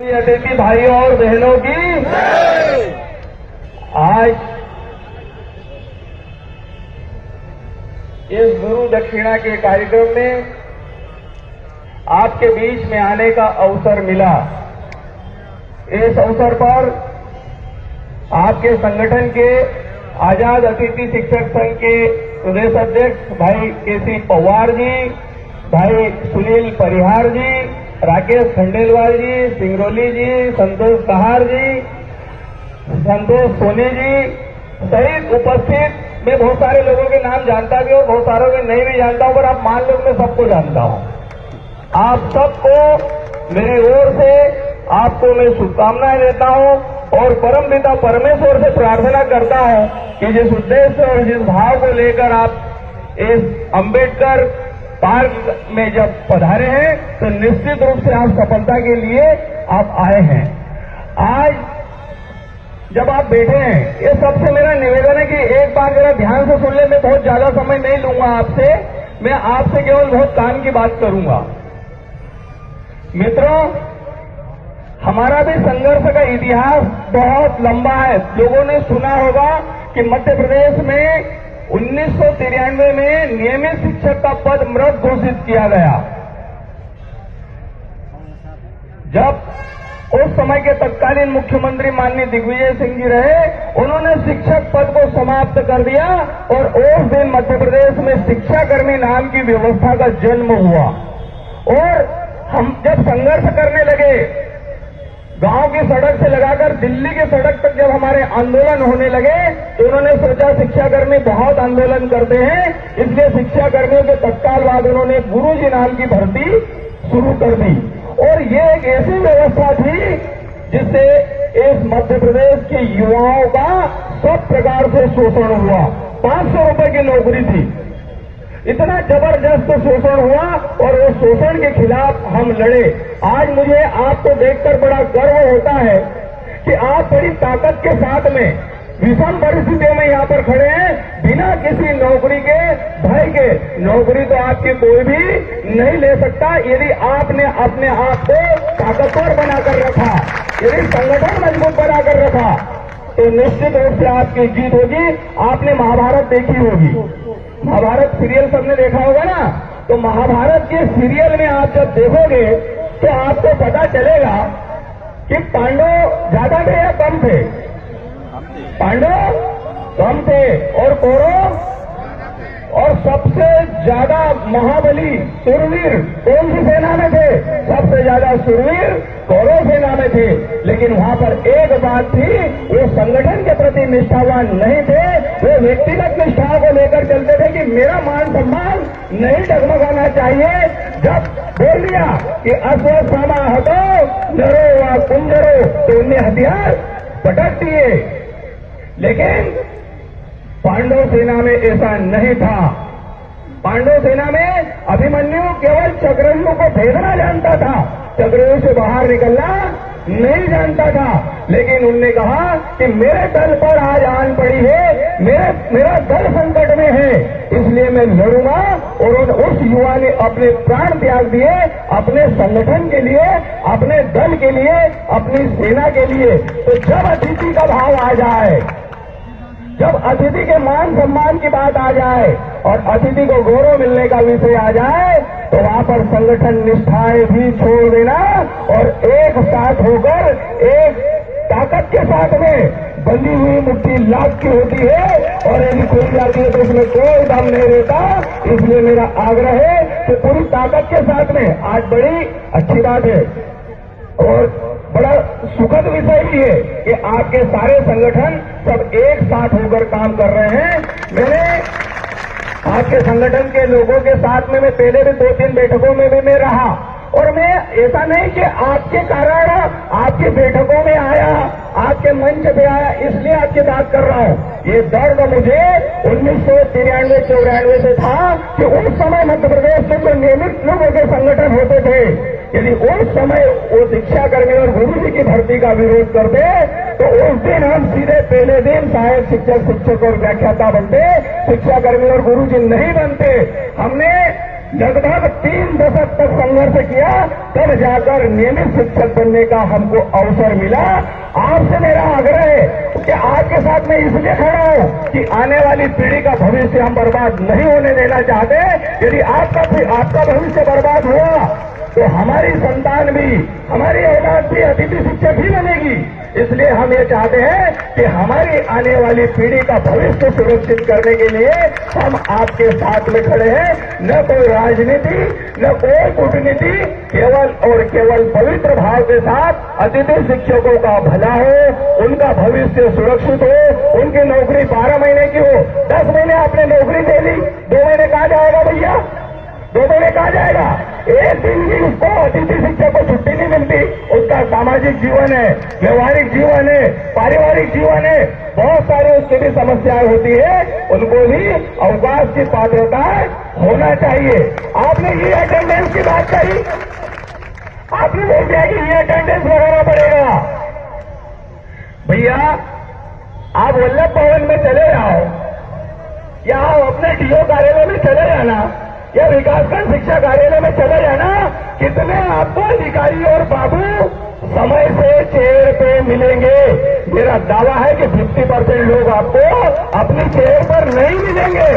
अतिथि भाइयों और बहनों की आज इस गुरु दक्षिणा के कार्यक्रम में आपके बीच में आने का अवसर मिला। इस अवसर पर आपके संगठन के आजाद अतिथि शिक्षक संघ के प्रदेश अध्यक्ष भाई केसी पवार जी, भाई सुनील परिहार जी, राकेश खंडेलवाल जी, सिंगरौली जी, संतोष कहार जी, संतोष सोनी जी सहित उपस्थित मैं बहुत सारे लोगों के नाम जानता भी और बहुत सारों के नहीं भी जानता हूं, पर आप मान लो मैं सबको जानता हूं। आप सबको मेरी ओर से आपको मैं शुभकामनाएं देता हूं और परमपिता परमेश्वर से प्रार्थना करता हूं कि जिस उद्देश्य और जिस भाव को लेकर आप इस अंबेडकर पार्क में जब पधारे हैं तो निश्चित रूप से आप सफलता के लिए आप आए हैं। आज जब आप बैठे हैं, ये सबसे मेरा निवेदन है कि एक बार जरा ध्यान से सुन ले। मैं बहुत ज्यादा समय नहीं लूंगा आपसे, मैं आपसे केवल बहुत काम की बात करूंगा। मित्रों, हमारा भी संघर्ष का इतिहास बहुत लंबा है। लोगों ने सुना होगा कि मध्य प्रदेश में 1993 में नियमित शिक्षक का पद मृत घोषित किया गया। जब उस समय के तत्कालीन मुख्यमंत्री माननीय दिग्विजय सिंह जी रहे, उन्होंने शिक्षक पद को समाप्त कर दिया और उस दिन मध्य प्रदेश में शिक्षाकर्मी नाम की व्यवस्था का जन्म हुआ। और हम जब संघर्ष करने लगे, गांव की सड़क से लगाकर दिल्ली की सड़क तक जब हमारे आंदोलन होने लगे, तो उन्होंने सोचा शिक्षाकर्मी बहुत आंदोलन करते हैं, इसलिए शिक्षाकर्मियों के तत्काल बाद उन्होंने गुरुजी नाम की भर्ती शुरू कर दी। और ये एक ऐसी व्यवस्था थी जिससे इस मध्य प्रदेश के युवाओं का सब प्रकार से शोषण हुआ। 500 रुपए की नौकरी थी, इतना जबरदस्त शोषण हुआ और उस शोषण के खिलाफ हम लड़े। आज मुझे आपको देखकर बड़ा गर्व होता है कि आप बड़ी ताकत के साथ में विषम परिस्थितियों में यहाँ पर खड़े हैं, बिना किसी नौकरी के भय के। नौकरी तो आपकी कोई भी नहीं ले सकता यदि आपने अपने आप को ताकतवर बनाकर रखा, यदि संगठन मजबूत बनाकर रखा, तो निश्चित रूप से आपकी जीत होगी। आपने महाभारत देखी होगी, महाभारत सीरियल सबने देखा होगा ना। तो महाभारत के सीरियल में आप जब देखोगे तो आपको पता चलेगा कि पांडव ज्यादा थे या कम थे? पांडव कम थे और कौरव, और सबसे ज्यादा महाबली सुरवीर कौन सी सेना में थे? सबसे ज्यादा सुरवीर कौरव सेना में थे। लेकिन वहां पर एक बात थी, वो संगठन के प्रति निष्ठावान नहीं थे, वो व्यक्तिगत निष्ठा को लेकर चलते थे कि मेरा मान सम्मान नहीं डगमगाना चाहिए। जब बोल दिया कि अश्वत्थामा हटो नरो व कुंजरो, तो उनने हथियार पटक दिए। लेकिन पांडव सेना में ऐसा नहीं था। पांडव सेना में अभिमन्यु केवल चक्रव्यूह को भेदना जानता था, चक्रव्यूह से बाहर निकलना नहीं जानता था। लेकिन उनने कहा कि मेरे दल पर आज आन पड़ी है, मेरा दल संकट में है, इसलिए मैं लड़ूंगा। और उस युवा ने अपने प्राण त्याग दिए अपने संगठन के लिए, अपने दल के लिए, अपनी सेना के लिए। तो जब अतिथि का भाव आ जाए, जब अतिथि के मान सम्मान की बात आ जाए और अतिथि को गौरव मिलने का विषय आ जाए, तो वहां पर संगठन निष्ठाएं भी छोड़ देना और एक साथ होकर, एक ताकत के साथ में बंधी हुई मुट्ठी लाख की होती है और यदि खुल जाती है तो उसमें कोई दम नहीं रहता। इसलिए मेरा आग्रह है कि पूरी ताकत के साथ में, आज बड़ी अच्छी बात है और बड़ा सुखद विषय भी है कि आपके सारे संगठन सब एक साथ होकर काम कर रहे हैं। मैंने आपके संगठन के लोगों के साथ में मैं पहले भी 2-3 बैठकों में भी मैं रहा, और मैं ऐसा नहीं कि आपके कारण आपकी बैठकों में आया, आपके मंच पे आया इसलिए आपकी बात कर रहा हूं। ये दर्द मुझे 1993-94 से था कि उस समय मध्य प्रदेश में जो नियमित लोगों के संगठन होते थे, यदि उस समय वो शिक्षाकर्मी और गुरुजी की भर्ती का विरोध करते तो उस दिन हम सीधे पहले दिन सहायक शिक्षक, शिक्षक और व्याख्याता बनते, शिक्षाकर्मी और गुरुजी नहीं बनते। हमने लगभग 3 दशक तक संघर्ष किया, तब जाकर नियमित शिक्षक बनने का हमको अवसर मिला। आपसे मेरा आग्रह है कि आपके साथ मैं इसलिए खड़ा हूं कि आने वाली पीढ़ी का भविष्य हम बर्बाद नहीं होने देना चाहते। यदि आपका भविष्य बर्बाद हुआ तो हमारी संतान भी, हमारी औलाद भी अतिथि शिक्षक ही बनेगी। इसलिए हम ये चाहते हैं कि हमारी आने वाली पीढ़ी का भविष्य सुरक्षित करने के लिए हम आपके साथ में खड़े हैं। न कोई राजनीति, न कोई कूटनीति, केवल और केवल पवित्र भाव के साथ अतिथि शिक्षकों का भला हो, उनका भविष्य सुरक्षित हो, उनकी नौकरी 12 महीने की हो। 10 महीने आपने नौकरी दे ली, 2 महीने कहा जाएगा भैया, 2 महीने कहा जाएगा। एक दिन भी उसको अतिथि शिक्षक को छुट्टी नहीं मिलती। उसका सामाजिक जीवन है, व्यवहारिक जीवन है, पारिवारिक जीवन है, बहुत सारी उसकी भी समस्याएं होती है। उनको भी अवकाश की पात्रता होना चाहिए। आपने ये अटेंडेंस की बात कही, आपने बोल दिया कि ये अटेंडेंस लगाना पड़ेगा। भैया आप वल्लभ भवन में चले जाओ या आप अपने डीओ कार्यालय में चले जाना या विकासखंड शिक्षा कार्यालय में चले जाना, कितने आपको अधिकारी और बाबू समय से चेयर पे मिलेंगे। मेरा दावा है कि 50% लोग आपको अपनी चेयर पर नहीं मिलेंगे।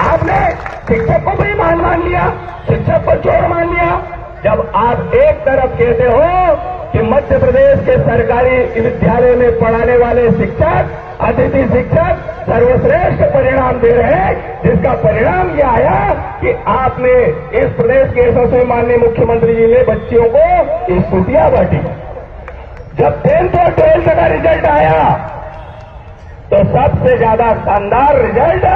आपने शिक्षक को बेईमान मान लिया, शिक्षक को चोर मान लिया। जब आप एक तरफ कहते हो कि मध्य प्रदेश के सरकारी विद्यालय में पढ़ाने वाले शिक्षक, अतिथि शिक्षक सर्वश्रेष्ठ परिणाम दे रहे हैं, जिसका परिणाम यह आया कि आपने इस प्रदेश के यशस्वी माननीय मुख्यमंत्री जी ने बच्चियों को स्कूटियां बांटी। जब 10th और 12th का रिजल्ट आया तो सबसे ज्यादा शानदार रिजल्ट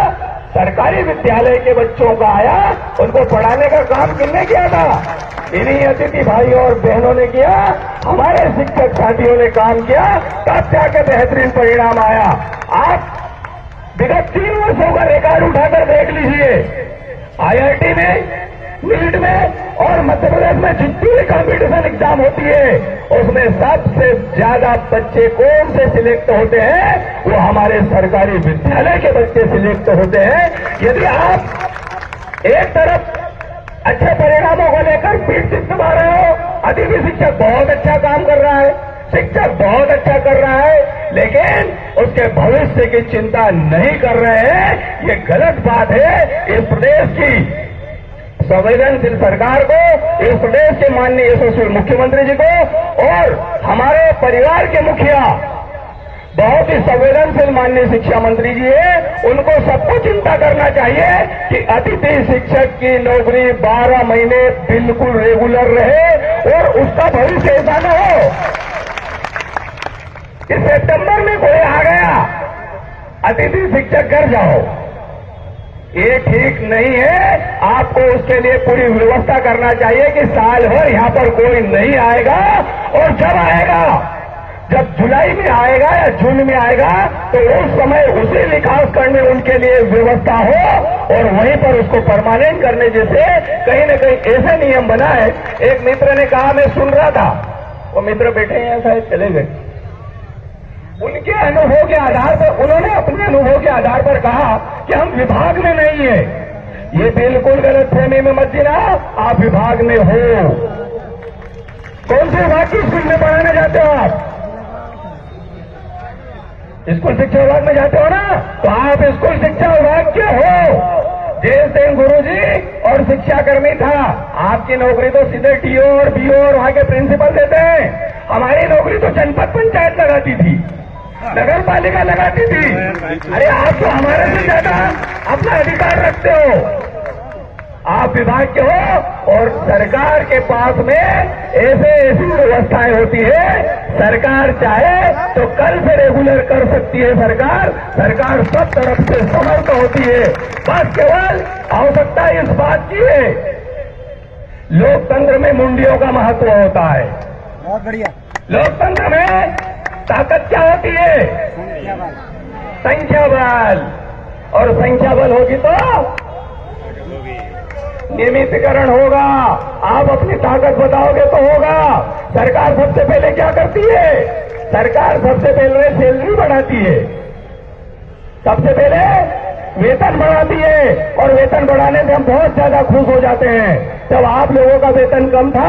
सरकारी विद्यालय के बच्चों का आया। उनको पढ़ाने का काम किसने किया था? इन्हीं अतिथि भाइयों और बहनों ने किया, हमारे शिक्षक साथियों ने काम किया, तब जाके बेहतरीन परिणाम आया। आप विगत 3 वर्षों का रिकॉर्ड उठाकर देख लीजिए। IIT में, नीट में और मध्य प्रदेश में जितनी भी कॉम्पिटिशन एग्जाम होती है, उसमें सबसे ज्यादा बच्चे कौन से सिलेक्ट होते हैं? वो हमारे सरकारी विद्यालय के बच्चे सिलेक्ट होते हैं। यदि आप एक तरफ अच्छे परिणामों को लेकर पीठ चिपका रहे हो, अतिथि शिक्षक बहुत अच्छा काम कर रहा है, शिक्षक बहुत अच्छा कर रहा है, लेकिन उसके भविष्य की चिंता नहीं कर रहे हैं, ये गलत बात है। इस प्रदेश की संवेदनशील सरकार को, इस प्रदेश के माननीय यशस्वी मुख्यमंत्री जी को और हमारे परिवार के मुखिया बहुत ही संवेदनशील माननीय शिक्षा मंत्री जी है, उनको सबको चिंता करना चाहिए कि अतिथि शिक्षक की नौकरी 12 महीने बिल्कुल रेगुलर रहे और उसका भविष्य ऐसा न हो कि सितंबर में कोई आ गया, अतिथि शिक्षक घर जाओ। ये ठीक नहीं है। आपको उसके लिए पूरी व्यवस्था करना चाहिए कि साल भर यहां पर कोई नहीं आएगा, और जब आएगा, जब जुलाई में आएगा या जून में आएगा, तो उस समय उसी विकास खंड में उनके लिए व्यवस्था हो और वहीं पर उसको परमानेंट करने जैसे कहीं न कहीं ऐसे नियम बनाए। एक मित्र ने कहा, मैं सुन रहा था, वो मित्र बैठे हैं शायद चले गए, उनके अनुभव के आधार पर, उन्होंने अपने अनुभव के आधार पर कहा कि हम विभाग में नहीं है। ये बिल्कुल गलत फहमी में मत जीना, आप विभाग में हो। कौन से विभाग की स्कूल में पढ़ाने जाते हो? आप स्कूल शिक्षा विभाग में जाते हो ना, तो आप स्कूल शिक्षा विभाग के हो। जय सिंह गुरुजी और शिक्षा कर्मी था, आपकी नौकरी तो सीधे टीओ और बीओ और वहां के प्रिंसिपल देते हैं। हमारी नौकरी तो जनपद पंचायत लगाती थी, नगर पालिका लगाती थी। अरे आप तो हमारे से ज्यादा अपना अधिकार रखते हो। आप विभाग के हो और सरकार के पास में ऐसी व्यवस्थाएं होती है, सरकार चाहे तो कल से रेगुलर कर सकती है। सरकार सब तरफ से समर्थ होती है। बस केवल आवश्यकता इस बात की है, लोकतंत्र में मुंडियों का महत्व होता है। बहुत बढ़िया। लोकतंत्र में ताकत क्या होती है? संख्या बल, और संख्या बल होगी तो नियमितीकरण होगा। आप अपनी ताकत बताओगे तो होगा। सरकार सबसे पहले क्या करती है? सरकार सबसे पहले सैलरी बढ़ाती है, सबसे पहले वेतन बढ़ा दिए और वेतन बढ़ाने से हम बहुत ज्यादा खुश हो जाते हैं। जब आप लोगों का वेतन कम था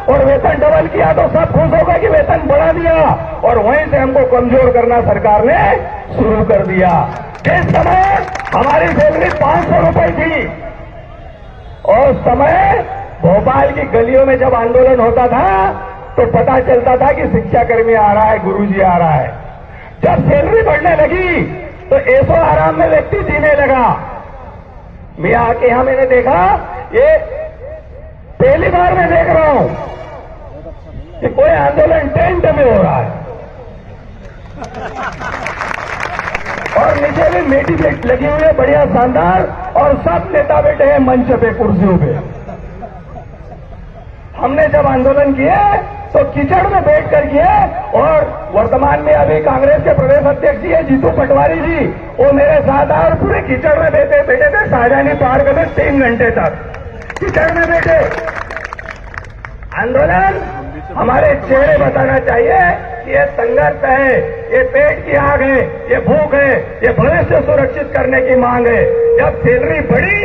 और वेतन डबल किया तो सब खुश होगा कि वेतन बढ़ा दिया, और वहीं से हमको कमजोर करना सरकार ने शुरू कर दिया। इस समय हमारी सैलरी 500 रुपए थी, और उस समय भोपाल की गलियों में जब आंदोलन होता था तो पता चलता था कि शिक्षाकर्मी आ रहा है, गुरुजी आ रहा है। जब सैलरी बढ़ने लगी तो ऐसो आराम में व्यक्ति जीने लगा। मैं आके यहां मैंने देखा, ये पहली बार मैं देख रहा हूं कि कोई आंदोलन टेंट में हो रहा है, और नीचे भी मेटी लगी हुई है बढ़िया शानदार, और सब नेता बैठे हैं मंच पे, कुर्सियों पे। हमने जब आंदोलन किए तो कीचड़ में बैठ कर किए, और वर्तमान में अभी कांग्रेस के प्रदेश अध्यक्ष जी है जीतू पटवारी जी, वो मेरे साथ आए और पूरे कीचड़ में बैठे थे शाहजहानी पार्क में 3 घंटे तक कीचड़ में बैठे। आंदोलन हमारे चेहरे बताना चाहिए कि ये संघर्ष है, ये पेट की आग है, ये भूख है, ये भविष्य सुरक्षित करने की मांग है। जब सैलरी बढ़ी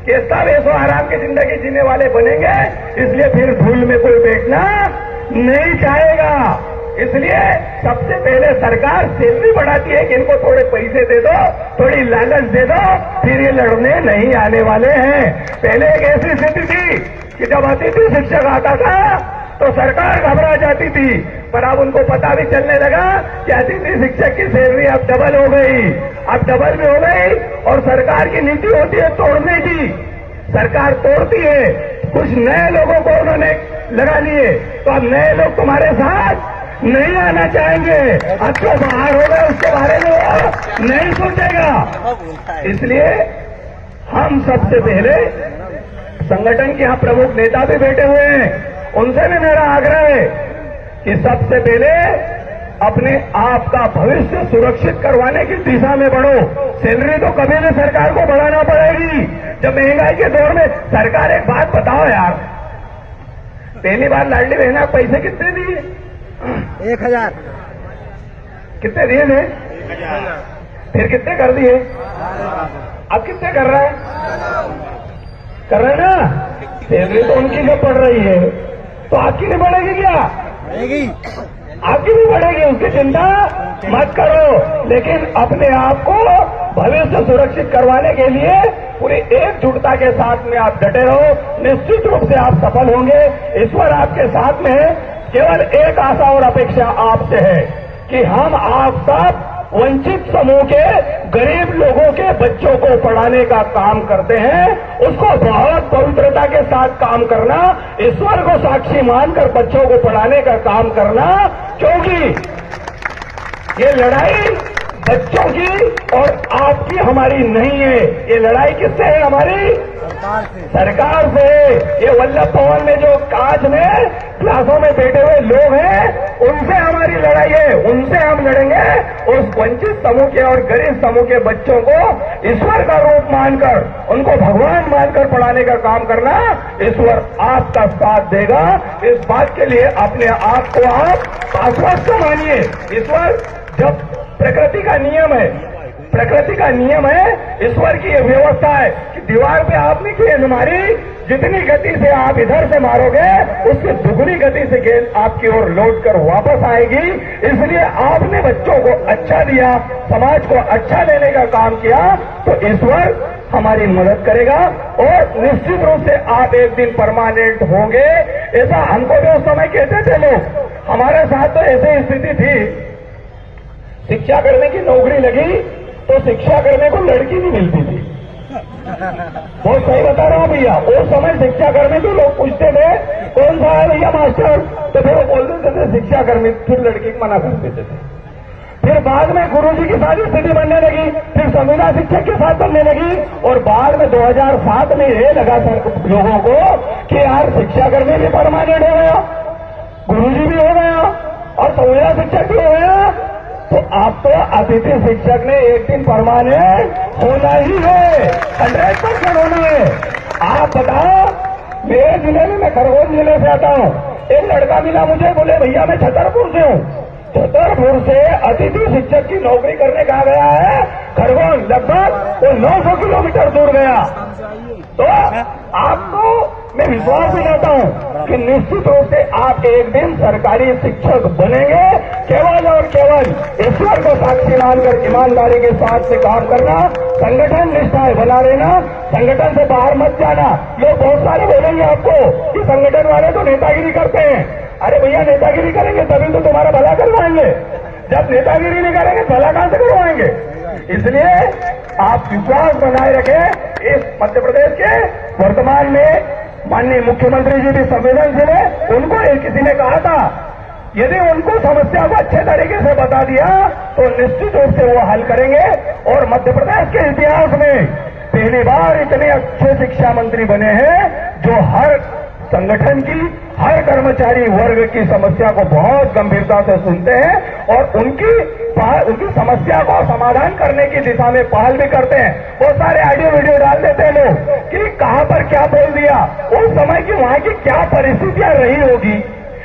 कि सब ऐसो आराम की जिंदगी जीने वाले बनेंगे, इसलिए फिर धूल में कोई बैठना नहीं चाहेगा। इसलिए सबसे पहले सरकार सैलरी बढ़ाती है कि इनको थोड़े पैसे दे दो, थोड़ी लालच दे दो, फिर ये लड़ने नहीं आने वाले हैं। पहले एक ऐसी स्थिति थी कि जब अतिथि शिक्षक आता था तो सरकार घबरा जाती थी, पर अब उनको पता भी चलने लगा कि अतिथि शिक्षक की सैलरी अब डबल हो गई, अब डबल भी हो गई। और सरकार की नीति होती है तोड़ने की, सरकार तोड़ती है। कुछ नए लोगों को उन्होंने लगा लिए, तो अब नए लोग तुम्हारे साथ नहीं आना चाहेंगे। अब जो बाहर हो गए उसके बारे में वो नहीं सोचेगा। इसलिए हम सबसे पहले, संगठन के यहाँ प्रमुख नेता भी बैठे हुए हैं, उनसे भी मेरा आग्रह है कि सबसे पहले अपने आप का भविष्य सुरक्षित करवाने की दिशा में बढ़ो। सैलरी तो कभी भी सरकार को बढ़ाना पड़ेगी। जब महंगाई के दौर में सरकार, एक बात बताओ यार, पहली बार लाडली बहना पैसे कितने दिए? 1000। कितने दिए थे? फिर कितने कर दिए? अब कितने कर रहा है? कर रहे ना? सैलरी तो उनकी जो पड़ रही है, तो आपकी नहीं बढ़ेगी क्या? बढ़ेगी। आपकी भी बढ़ेगी, उसकी चिंता मत करो। लेकिन अपने आप को भविष्य सुरक्षित करवाने के लिए पूरी एकजुटता के साथ में आप डटे रहो। निश्चित रूप से आप सफल होंगे। ईश्वर आपके साथ में है। केवल एक आशा और अपेक्षा आपसे है कि हम आप सब वंचित समूह के गरीब लोगों के बच्चों को पढ़ाने का काम करते हैं, उसको बहुत पवित्रता के साथ काम करना, ईश्वर को साक्षी मानकर बच्चों को पढ़ाने का काम करना, क्योंकि ये लड़ाई बच्चों की और आपकी हमारी नहीं है। ये लड़ाई किससे है? हमारी सरकार से। ये वल्लभ भवन में जो कांच में क्लासों में बैठे हुए लोग हैं, उनसे हमारी लड़ाई है। उनसे हम लड़ेंगे। उस वंचित समूह के और गरीब समूह के बच्चों को ईश्वर का रूप मानकर, उनको भगवान मानकर पढ़ाने का काम करना, ईश्वर आपका साथ देगा। इस बात के लिए अपने आप को आप आश्वस्त मानिए। ईश्वर, जब प्रकृति का नियम है, प्रकृति का नियम है, ईश्वर की यह व्यवस्था है कि दीवार पे आपने गेंद मारी, जितनी गति से आप इधर से मारोगे उससे दुगनी गति से गेंद आपकी ओर लौट कर वापस आएगी। इसलिए आपने बच्चों को अच्छा दिया, समाज को अच्छा देने का काम किया, तो ईश्वर हमारी मदद करेगा और निश्चित रूप से आप एक दिन परमानेंट होंगे। ऐसा हमको भी उस समय कहते थे लोग। हमारे साथ तो ऐसी स्थिति थी, शिक्षा करने की नौकरी लगी तो शिक्षा करने को लड़की नहीं मिलती थी। बहुत सही बता रहा हूं भैया। उस समय शिक्षा कर्मी तो लोग पूछते थे कौन सा है भैया मास्टर, तो फिर वो बोलते थे शिक्षा कर्मी, फिर लड़की को मना कर देते थे। फिर बाद में गुरुजी की साथ स्थिति बनने लगी, फिर संविदा शिक्षक के साथ बनने लगी, और बाद में 2007 में ये लगा लोगों को कि यार शिक्षा कर्मी भी परमानेंट हो गया, गुरुजी भी हो गया और संविदा शिक्षक भी हो गया, तो आप तो अतिथि शिक्षक ने एक दिन परमानेंट होना ही है, 100% होना है। आप बताओ, मेरे जिले में, मैं खरगोन जिले से आता हूं, एक लड़का मिला मुझे, बोले भैया मैं छतरपुर से हूं, छतरपुर से अतिथि शिक्षक की नौकरी करने कहा गया है खरगोन, लगभग वो 900 किलोमीटर दूर गया। तो आपको मैं विश्वास दिलाता हूं कि निश्चित रूप से आप एक दिन सरकारी शिक्षक बनेंगे। केवल और केवल ईश्वर को साक्षी मानकर ईमानदारी के साथ से काम करना, संगठन निष्ठाएं बना रहना, संगठन से बाहर मत जाना। लोग बहुत सारे बोलेंगे आपको कि संगठन वाले तो नेतागिरी करते हैं। अरे भैया, नेतागिरी करेंगे तभी तो तुम्हारा भला करवाएंगे। जब नेतागिरी नहीं करेंगे भला कहां से करवाएंगे? इसलिए आप विश्वास बनाए रखें। इस मध्य प्रदेश के वर्तमान में माननीय मुख्यमंत्री जी भी संवेदनशील है। उनको किसी ने कहा था यदि उनको समस्या को अच्छे तरीके से बता दिया तो निश्चित रूप से वो हल करेंगे। और मध्य प्रदेश के इतिहास में पहली बार इतने अच्छे शिक्षा मंत्री बने हैं जो हर संगठन की, हर कर्मचारी वर्ग की समस्या को बहुत गंभीरता से सुनते हैं और उनकी समस्या को समाधान करने की दिशा में पहल भी करते हैं। बहुत सारे ऑडियो वीडियो डाल देते हैं लोग कि कहां पर क्या बोल दिया, उस समय की वहां की क्या परिस्थितियां रही होगी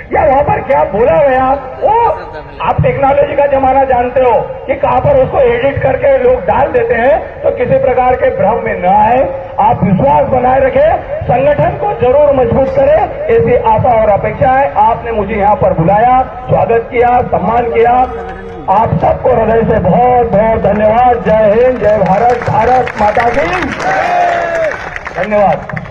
या वहां पर क्या बोला गया। वो आप टेक्नोलॉजी का जमाना जानते हो कि कहां पर उसको एडिट करके लोग डाल देते हैं, तो किसी प्रकार के भ्रम में न आए। आप विश्वास बनाए रखें, संगठन को जरूर मजबूत करें, ऐसी आशा और अपेक्षा है। आपने मुझे यहाँ पर बुलाया, स्वागत किया, सम्मान किया। आप सबको हृदय से बहुत बहुत धन्यवाद। जय हिंद, जय भारत, भारत माता की धन्यवाद।